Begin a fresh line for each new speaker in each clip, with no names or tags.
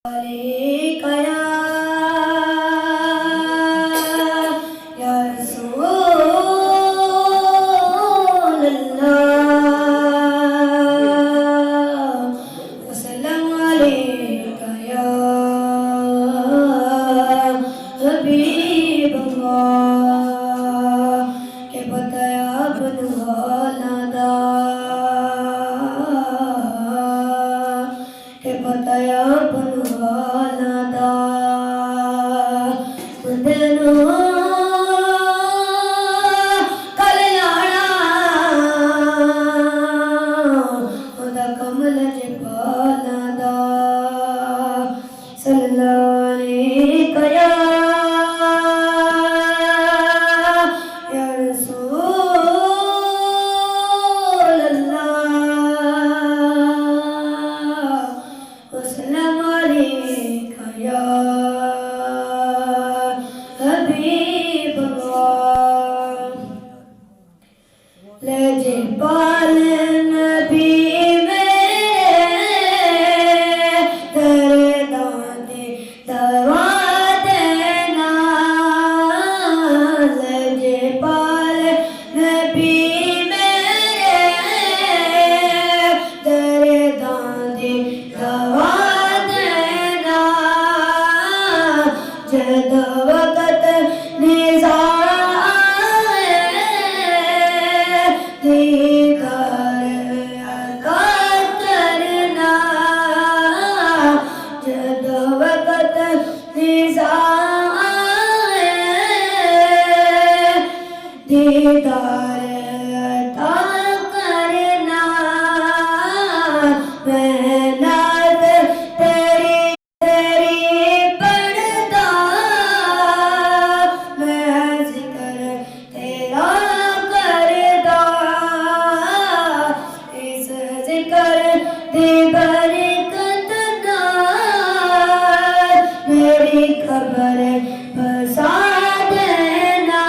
عليك يا رسول الله وسلام عليك يا حبيب الله کہ بتایا بنوانا دا کہ بتایا بنوانا دا بدنو کلیانا خدا کمل جبانا دا صلی اللہ علیہ یا رسول اللہ وسلام علیکہ یا حبیب اللہ لجے پال نبی جد وقت نظام دیدار عطا کرنا جد وقت نظام دیدار عطا کرنا محنت تیری میری خبر بسا دینا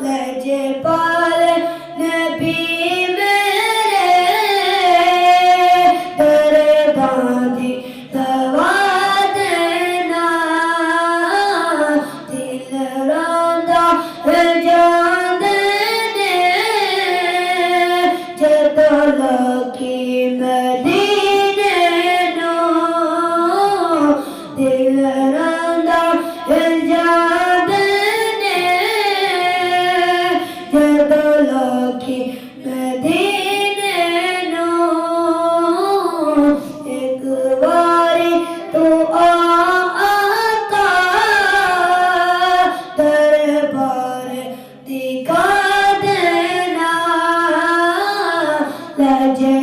لہجے پال نبی میرے درباندی دوا دینا دل راندہ جان دینے جدو لکی مدینے نو دل راندہ جان دینے جدو لکی مدینے نو ایک باری تو آقا دربار دکھا دینا لہجے